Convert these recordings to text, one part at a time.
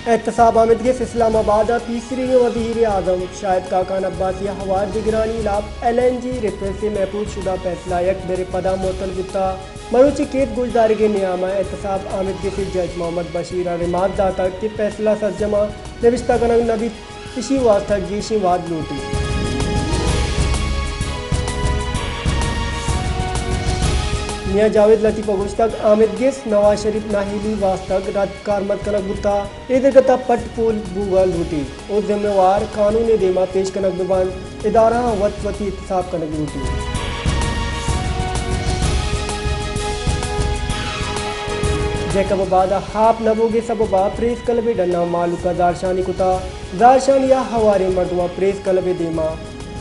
एहतसाब आमिद के इस्लामाबाद तीसरी वज़ीर आज़म शाहिद काकान अब्बासी हवार दिगरानी लाभ LNG रिफे से महफूज शुदा फैसला यक बेरे पदा मोतल गुत्ता मरोची केत गुजदारी के नियामा एहतसाब आमिद के जज मोहम्मद बशीर रिमात दाता के फैसला सरजमा नविश्ता कनक नबी इसी वास्ता गीशी वाद लूटी मियाँ जावेद लतीफ़ गुश्तक आमिद गिस नवाज शरीफ नाहिली वास्तक रद कारमत कनक बुता इधर पट पुल बूगा लूटी और जिम्मेवार कानून देमा पेश कनक दुबान इदारा वती इत्साब कनक लूटी जैकब बादा हाप नबोगे सबबा प्रेस कलबे डन्ना मालूका दारशानी कुता दारशानी या हवारे मर्दुआ प्रेस कलबे देमा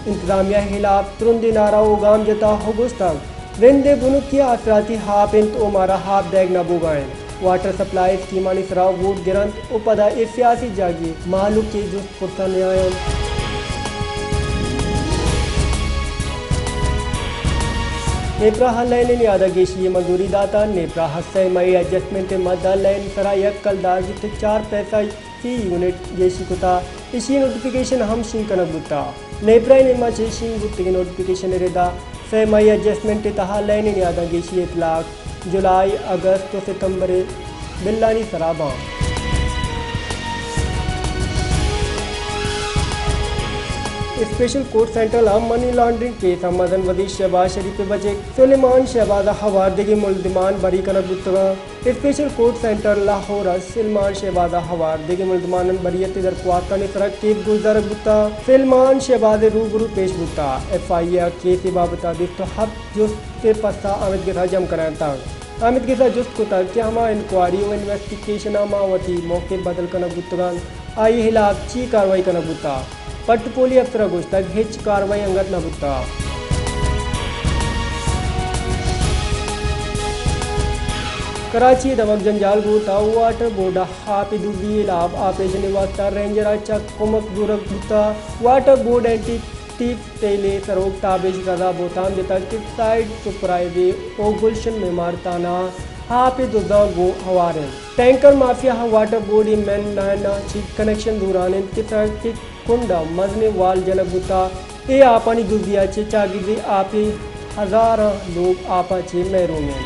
इंतजामिया खिलाफ तुरंत नारा गाम जता हो गुस्तक वेंदे बुनुकिया असराती हाप इंत ओमारा हाप दैग न बुगाएं वाटर सप्लाई स्कीमानी सराव वोट गिरंत उपदा ए सियासी जागी मालूक के जुस्त पुरता न्यायन नेप्रा हल्लैन यादा गेशी मजदूरी दाता नेप्रा हस्से मई एडजस्टमेंट मद्दा लैन सरा यक कल दाजित 4 पैसा की यूनिट गेशी कुता इसी नोटिफिकेशन हम शी कनक बुता नेप्रा नेमा चेशी बुत्ते नोटिफिकेशन रेदा से मई एडजस्टमेंट तहा लैन यादा गेशी इतलाक जुलाई अगस्त तो सितंबर बिल्लानी सराबा special court central money laundering case मदन वजीर शहबाज शरीफ बचे सुलेमान शहबाज हवारदगी मुल्जमान बरी कनक बुतगा special court centre Lahore Salman Shahbaz हवारदगी मुल्जमान बरीत दरख्वास्त निसरक केस गुजर बुता सलमान शहबाज रूबरू पेश बुता FIA केस बाबता दिस्त हब जुस्त के पस्ता आमिद के साथ जम कराता आमिद के साथ जुस्त कुता क्या हमा इंक्वायरी व इन्वेस्टिगेशन मावती मौके बदल कनक बुतगा आई हिलाफ ची कार्रवाई कनक बुता पट्टपोली अफसर गुश्तक हिच कार्रवाई अंगत न बुता कराची दमक जंजाल गुता वाटर बोर्ड हापी दुर्दी लाभ ऑपरेशन वास्ता रेंजर चक कुमक दुरक बुता वाटर बोर्ड एंटी टीप तेले सरोग ताबिश गजा बोताम जता किस साइड सुपराइवे ओ गुलशन में मारताना हापी दुर्दा गो हवारे टैंकर माफिया वाटर बोर्ड मैन नाना कनेक्शन दूरान की कुंडा मजने वाल जनक बुता ए आपानी दुर्दिया चे चागिदे आपे हजार लोग आपा चे मैरों में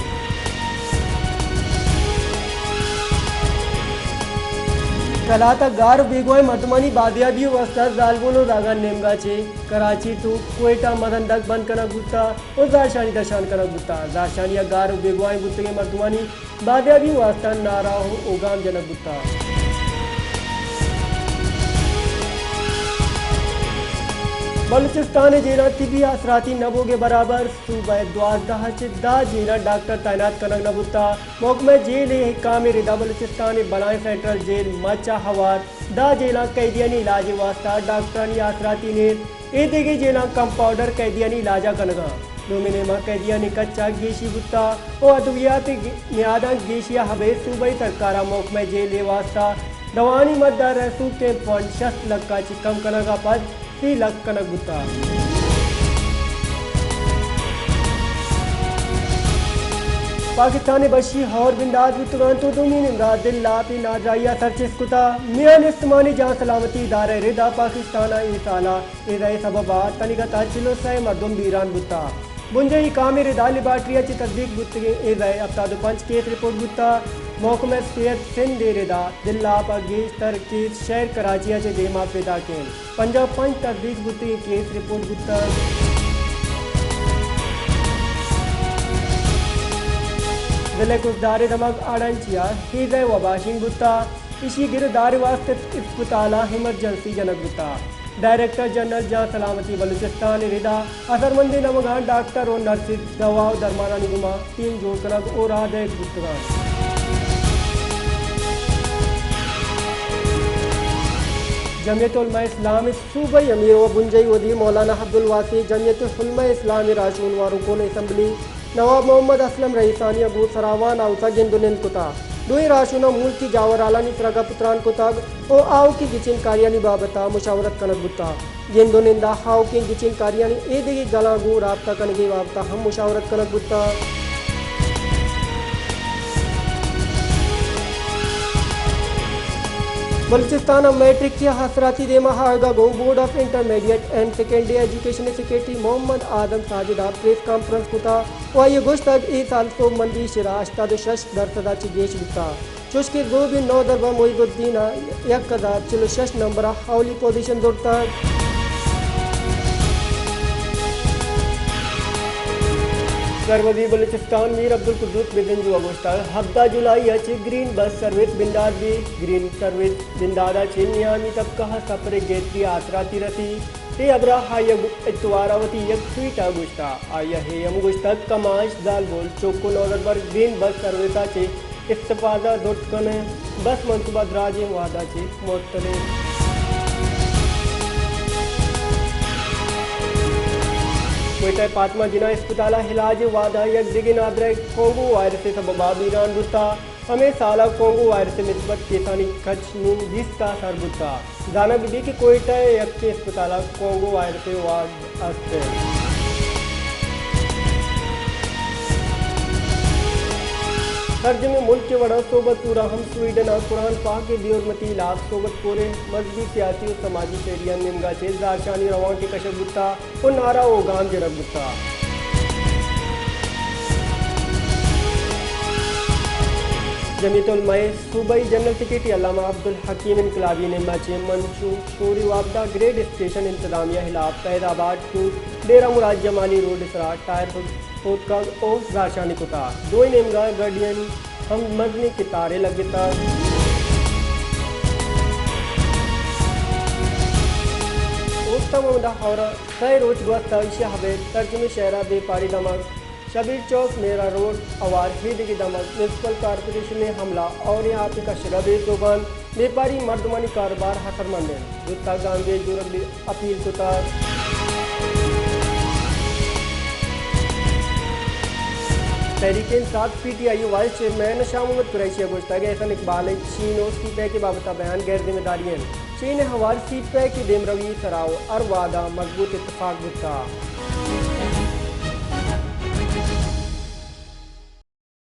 कलाता गार बेगोय मटमानी बादिया भी वस्ता जालगोनो दागा नेमगा चे कराची टू कोयटा मदन तक बंद करना गुत्ता और जाशानी दर्शान करना गुत्ता जाशानी या गार बेगोय गुत्ते के मटमानी बादिया भी वस्ता नारा हो ओगाम जनक गुत्ता बलूचिस्तान जेला तिबी असराती नबो के बराबर सूबह द्वारदाह दा जेला डॉक्टर तैनात करना नबुता मोकमे जेल काम रिदा बलूचिस्तान बनाए सेंट्रल जेल मचा हवार दा जेला कैदियानी इलाज वास्ता डॉक्टरानी असराती ने ए देगे जेला कंपाउंडर कैदियानी इलाजा कनगा डोमिने मा कैदियानी कच्चा गेशी बुत्ता ओ अद्वियात न्यादा गेशिया हबे सूबई सरकारा मोकमे जेल वास्ता दवानी मद्दा रसू के फंड 60 लाख का चिकम कनगा पद 3 लाख कनक बुता पाकिस्तान बशी हौर बिंदाज बितुरान तो दुमीन इमराद दिल लापी नाजाइया सरचिस कुता मियान इस्तेमाली जहाँ सलामती इदारे रिदा पाकिस्तान ई साला इदाए सबबा तनिगता चिलो सै मर्दुम बीरान बुता बुंजे काम रिदा लिबार्ट्रिया ची तस्दीक बुतगे इदाए अफ्तादु पंच केस रिपोर्ट बुता महकमा सेहत सिंध रिदा दिल्ला गेश तरकीब शहर कराचिया चे देमा पैदा के पंजाब पंच तस्दीक बुतगे केस रिपोर्ट बुता जिले कुदारे दमक आड़ंचिया हिज़ वबाशिंग बुता इसी गिरदार वास्ते अस्पताला इमरजेंसी जनक बुता डायरेक्टर जनरल जहाँ सलामती बलूचिस्तान रिदा असरमंदी नमगान डॉक्टर और नर्सिस दवा दरमाना निगुमा टीम जोड़ कनक और आदे गुस्तगान जमियत उलमा इस्लाम सूबाई अमीर व बुंजई वदी मौलाना अब्दुल वासी जमियत उलमा इस्लाम राशून व रुकन असम्बली नवाब मोहम्मद असलम रईसानी अबू सरावान आउसा जिंदुनिन कुता दुई राशुना मुल्क की जावराला निसरगा पुत्रान कुताग ओ आओ की गिचिन कार्यानी बाबता मुशावरत कनक बुता जिंदुनिंदा हाउ की गिचिन कार्यानी ए देगी गलागू राबता कनगे बाबता हम मुशावरत कनक बुता बलूचिस्तान मैट्रिक की हसराती देमा हागा गो board of intermediate and secondary education secretary Mohammad Adam साजिदा प्रेस कॉन्फ्रेंस कुता वाये गोश्तग ई साल सो मंदी शिरा अष्टाद शश दरसदा चिगेश बिता चुशके गो भी 9 दरबा मोइबुद्दीन 1046 नंबर हाउली पोजीशन जोड़ता सरवदी बलूचिस्तान मीर अब्दुल कुद्दूस बिदंजू अगोस्ता हफ्ता जुलाई अच्छे ग्रीन बस सर्विस बिंदाद भी ग्रीन सर्विस बिंदादा चे नियामी तब कहा सफरे गेत्री आसराती रथी ते अबरा हाय इतवारावती यक ट्वीट अगोस्ता आया है यम गुस्ता कमाश दाल बोल चोको नौदर पर ग्रीन बस सर्विसा चे इस्तेफादा दुर्कने बस मंसूबा द्राजे वादा चे मोतले कोयटा पातमा जिना अस्पताल हिलाज वादा यक दिगिन आदर कोंगो वायरस से सबबा ईरान बुता हमें साला कोंगो वायरस से निस्बत केसानी कच नीम जिसका सर बुता जाना भी कि कोयटा यक के अस्पताल कोंगो वायरस से वाद अस्ते तर्जुमे मुल्क के वड़ा सोबत पूरा हम स्वीडन और कुरान पाक के दियोरमती लाभ सोबत पूरे मजहबी सियासी और समाजी शेरियन निमगा चेज दारशानी रवान के कशक गुत्ता और नारा ओ गाम जरब गुत्ता जमीतुल मई सूबाई जनरल सेक्रेटरी अल्लामा अब्दुल हकीम इनकलाबी ने मचे मंशू शोरी वाबदा ग्रेड स्टेशन इंतजामिया खिलाफ फैदाबाद टू डेरा मुराद जमाली रोड इसरा टायर का ओ राशानी कुता दो नेमगा गार्डियन हम मजनी के तारे लगता और कई रोज गुस्ता हवे तर्जुमे शहरा बेपारी दमक शबीर चौक मेरा रोड अवार हिद की दमक म्यूनसिपल कॉरपोरेशन ने हमला और यहाँ पे का शराबे जुबान बेपारी मर्दमानी कारोबार हसरमंद जुत्ता गांगे जुरबली अपील कुता Tehreek Insaf PTI vice chairman Shah Mohammad Qureshi अगोस्ता एहसन इकबाल चीन और सी पै के बाबत बयान गैर जिम्मेदारी चीन हवार सी पै की देम रवि सराव और वादा मजबूत इतफाक बुता